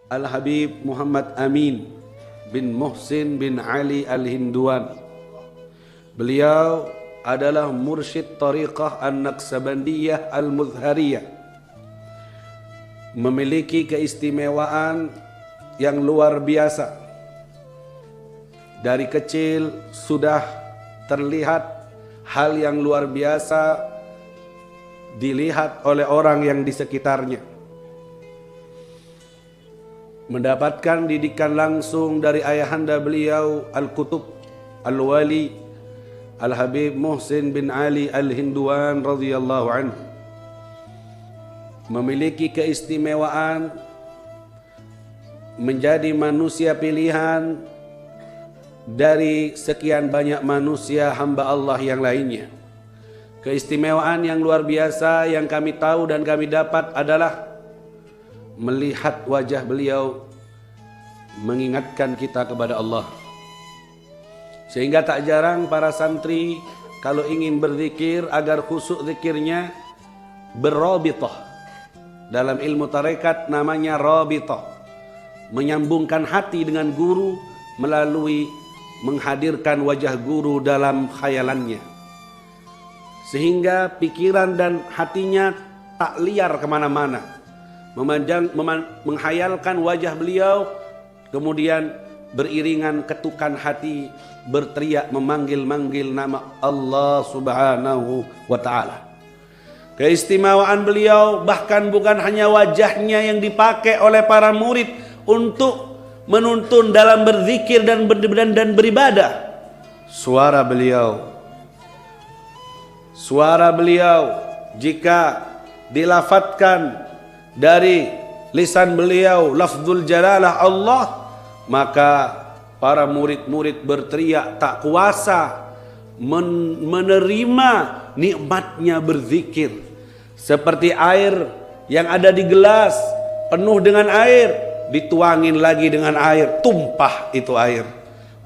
Al-Habib Muhammad Amin bin Muhsin bin Ali Al-Hinduan. Beliau adalah mursyid tariqah An-Naqsabandiyah Al-Muzhariyah, memiliki keistimewaan yang luar biasa. Dari kecil sudah terlihat hal yang luar biasa dilihat oleh orang yang di sekitarnya. Mendapatkan didikan langsung dari ayahanda beliau Al-Qutub Al-Wali Al-Habib Muhsin bin Ali Al-Hinduan radhiyallahu anhu. Memiliki keistimewaan menjadi manusia pilihan dari sekian banyak manusia hamba Allah yang lainnya. Keistimewaan yang luar biasa yang kami tahu dan kami dapat adalah melihat wajah beliau mengingatkan kita kepada Allah. Sehingga tak jarang para santri kalau ingin berzikir agar khusyuk zikirnya berrabithah. Dalam ilmu tarekat namanya rabithah, menyambungkan hati dengan guru melalui menghadirkan wajah guru dalam khayalannya, sehingga pikiran dan hatinya tak liar kemana-mana, menghayalkan wajah beliau, kemudian beriringan ketukan hati berteriak memanggil-manggil nama Allah Subhanahu wa Ta'ala. Keistimewaan beliau bahkan bukan hanya wajahnya yang dipakai oleh para murid untuk menuntun dalam berzikir dan beribadah. Suara beliau jika dilafatkan dari lisan beliau lafzul jalalah Allah, maka para murid-murid berteriak tak kuasa menerima nikmatnya berzikir. Seperti air yang ada di gelas penuh dengan air, dituangin lagi dengan air, tumpah itu air.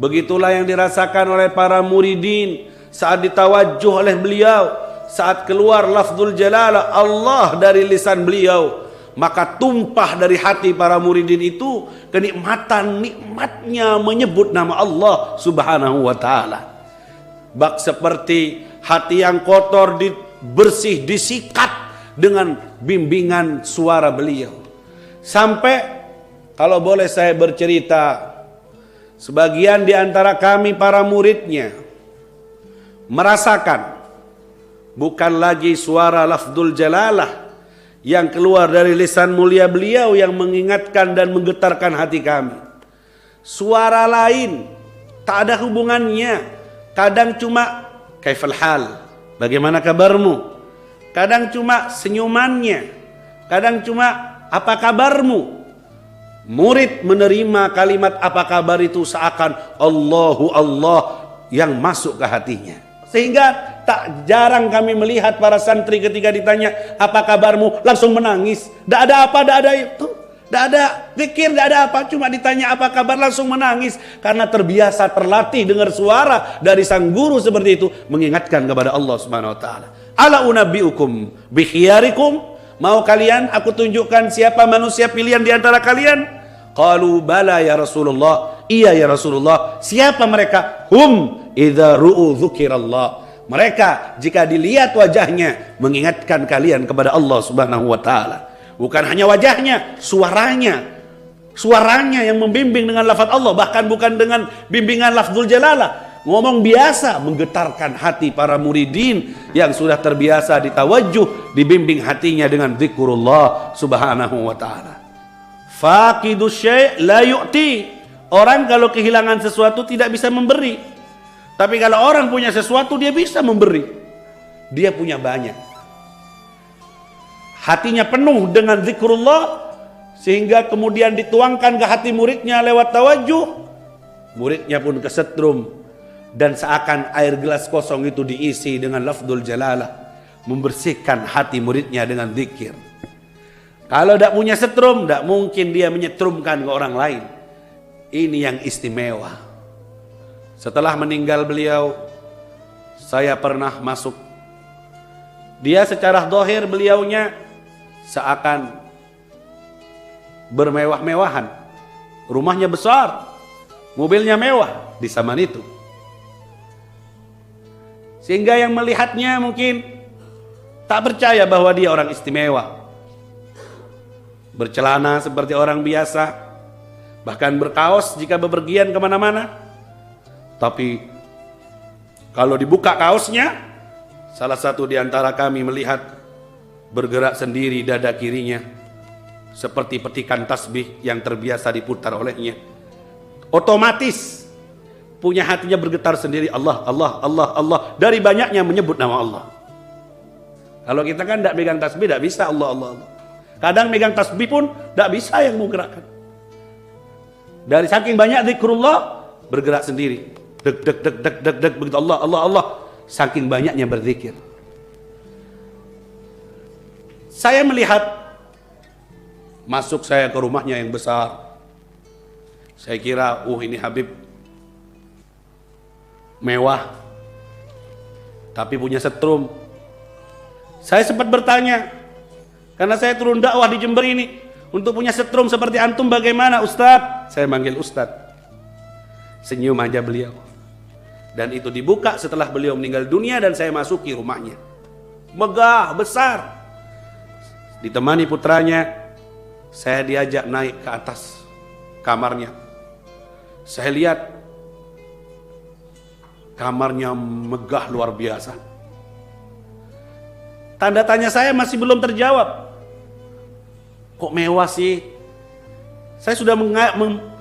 Begitulah yang dirasakan oleh para muridin saat ditawajjuh oleh beliau, saat keluar lafzul jalalah Allah dari lisan beliau, maka tumpah dari hati para muridin itu nikmatnya menyebut nama Allah Subhanahu wa Ta'ala. Bak seperti hati yang kotor bersih disikat dengan bimbingan suara beliau. Sampai kalau boleh saya bercerita, sebagian di antara kami para muridnya merasakan bukan lagi suara lafzul jalalah yang keluar dari lisan mulia beliau yang mengingatkan dan menggetarkan hati kami. Suara lain tak ada hubungannya. Kadang cuma kaifal hal, bagaimana kabarmu? Kadang cuma senyumannya, kadang cuma apa kabarmu? Murid menerima kalimat apa kabar itu seakan Allahu Allah yang masuk ke hatinya. Sehingga tak jarang kami melihat para santri ketika ditanya apa kabarmu langsung menangis. Tidak ada apa, tidak ada itu, tidak ada zikir, tidak ada apa, cuma ditanya apa kabar langsung menangis karena terbiasa terlatih dengar suara dari sang guru seperti itu mengingatkan kepada Allah Subhanahu wa Ta'ala. Ala unabbiukum bi khiyarikum, mau kalian aku tunjukkan siapa manusia pilihan di antara kalian? Qalu bala ya Rasulullah, iya ya Rasulullah. Siapa mereka? Hum idza ru'u dzukirallah, mereka jika dilihat wajahnya mengingatkan kalian kepada Allah Subhanahu wa Ta'ala. Bukan hanya wajahnya, suaranya yang membimbing dengan lafaz Allah, bahkan bukan dengan bimbingan lafzul jalalah. Ngomong biasa menggetarkan hati para muridin yang sudah terbiasa ditawajjuh, dibimbing hatinya dengan zikrullah Subhanahu wa Ta'ala. Faqidus syai' la yu'ti, orang kalau kehilangan sesuatu tidak bisa memberi. Tapi kalau orang punya sesuatu dia bisa memberi. Dia punya banyak, hatinya penuh dengan zikrullah, sehingga kemudian dituangkan ke hati muridnya lewat tawajjuh. Muridnya pun kesetrum, dan seakan air gelas kosong itu diisi dengan lafzul jalalah, membersihkan hati muridnya dengan zikir. Kalau tidak punya setrum, tidak mungkin dia menyetrumkan ke orang lain. Ini yang istimewa. Setelah meninggal beliau, saya pernah masuk. Dia secara zahir beliaunya seakan bermewah-mewahan, rumahnya besar, mobilnya mewah di zaman itu. Sehingga yang melihatnya mungkin tak percaya bahwa dia orang istimewa. Bercelana seperti orang biasa, bahkan berkaos jika bepergian kemana-mana. Tapi kalau dibuka kaosnya, salah satu di antara kami melihat bergerak sendiri dada kirinya, seperti petikan tasbih yang terbiasa diputar olehnya. Otomatis punya hatinya bergetar sendiri, Allah, Allah, Allah, Allah, dari banyaknya menyebut nama Allah. Kalau kita kan tidak megang tasbih, tidak bisa Allah, Allah, Allah. Kadang megang tasbih pun tidak bisa yang mau gerakkan. Dari saking banyak zikrullah, bergerak sendiri. Deg, deg, deg, deg, deg, deg, begitu Allah, Allah, Allah. Saking banyaknya berzikir. Saya melihat, masuk saya ke rumahnya yang besar. Saya kira, ini Habib mewah, tapi punya setrum. Saya sempat bertanya, karena saya turun dakwah di Jember ini, untuk punya setrum seperti antum bagaimana Ustadz? Saya manggil Ustadz. Senyum aja beliau. Dan itu dibuka setelah beliau meninggal dunia dan saya masuki rumahnya. Megah, besar. Ditemani putranya, saya diajak naik ke atas kamarnya. Saya lihat kamarnya megah luar biasa. Tanda tanya saya masih belum terjawab. Kok mewah sih? Saya sudah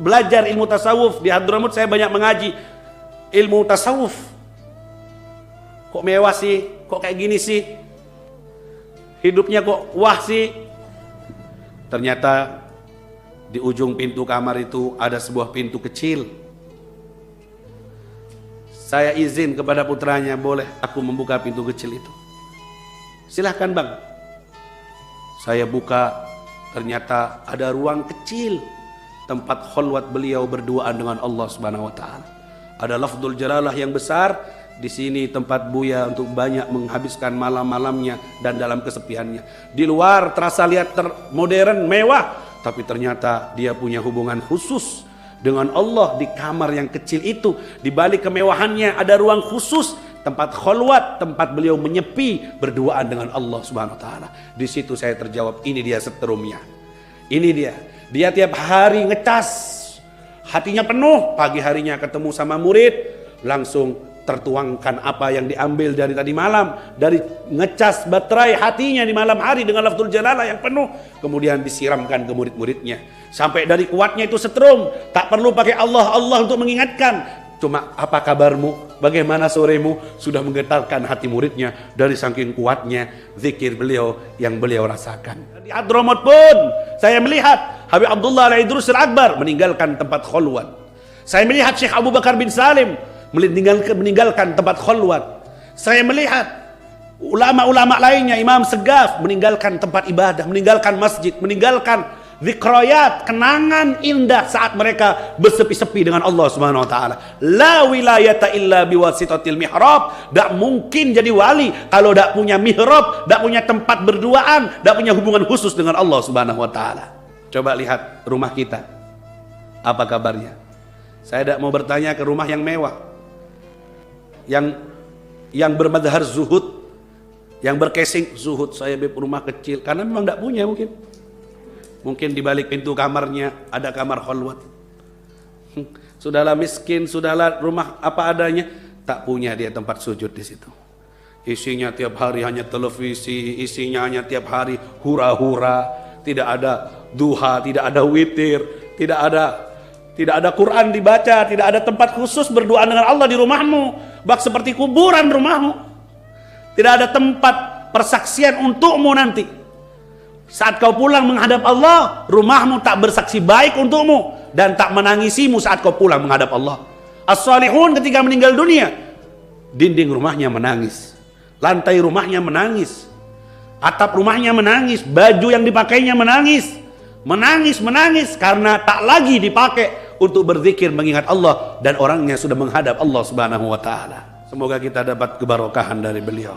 belajar ilmu tasawuf. Di Hadramut saya banyak mengaji ilmu tasawuf. Kok mewah sih? Kok kayak gini sih? Hidupnya kok wah sih? Ternyata di ujung pintu kamar itu ada sebuah pintu kecil. Saya izin kepada putranya, boleh aku membuka pintu kecil itu? Silahkan bang. Saya buka, ternyata ada ruang kecil tempat khalwat beliau berduaan dengan Allah Subhanahu wa taala. Ada lafdzul jalalah yang besar di sini, tempat Buya untuk banyak menghabiskan malam-malamnya dan dalam kesepiannya. Di luar terasa lihat modern, mewah, tapi ternyata dia punya hubungan khusus dengan Allah di kamar yang kecil itu. Di balik kemewahannya ada ruang khusus, tempat khalwat, tempat beliau menyepi berduaan dengan Allah Subhanahu wa taala. Di situ saya terjawab, ini dia seterumnya. Ini dia. Dia tiap hari ngecas. Hatinya penuh, pagi harinya ketemu sama murid, langsung tertuangkan apa yang diambil dari tadi malam, dari ngecas baterai hatinya di malam hari dengan lafzul jalalah yang penuh, kemudian disiramkan ke murid-muridnya. Sampai dari kuatnya itu setrum, tak perlu pakai Allah Allah untuk mengingatkan. Cuma apa kabarmu, bagaimana soremu, sudah menggetarkan hati muridnya dari saking kuatnya zikir beliau yang beliau rasakan. Di Hadramut pun saya melihat Habib Abdullah Al-Idrus Al-Akbar meninggalkan tempat khalwat. Saya melihat Syekh Abu Bakar bin Salim meninggalkan tempat khalwat. Saya melihat ulama-ulama lainnya, Imam Segaf meninggalkan tempat ibadah, meninggalkan masjid, meninggalkan zikrayat, kenangan indah saat mereka bersepi-sepi dengan Allah Subhanahu wa taala. La wilayata illa biwasitatil mihrab. Tak mungkin jadi wali kalau tak punya mihrab, tak punya tempat berduaan, tak punya hubungan khusus dengan Allah Subhanahu wa taala. Coba lihat rumah kita. Apa kabarnya? Saya tidak mau bertanya ke rumah yang mewah, yang bermadhar zuhud, yang berkesing zuhud. Saya beb rumah kecil karena memang tidak punya mungkin. Mungkin di balik pintu kamarnya ada kamar khalwat. Sudahlah miskin, sudahlah rumah apa adanya, tak punya dia tempat sujud di situ. Isinya tiap hari hanya televisi, isinya hanya tiap hari hura-hura, tidak ada duha, tidak ada witir, tidak ada Quran dibaca, tidak ada tempat khusus berdoa dengan Allah di rumahmu, bak seperti kuburan rumahmu. Tidak ada tempat persaksian untukmu nanti. Saat kau pulang menghadap Allah, rumahmu tak bersaksi baik untukmu dan tak menangisimu saat kau pulang menghadap Allah. As-salihun ketika meninggal dunia, dinding rumahnya menangis, lantai rumahnya menangis, atap rumahnya menangis, baju yang dipakainya menangis, menangis karena tak lagi dipakai untuk berzikir mengingat Allah dan orangnya sudah menghadap Allah Subhanahu wa taala. Semoga kita dapat keberkahan dari beliau.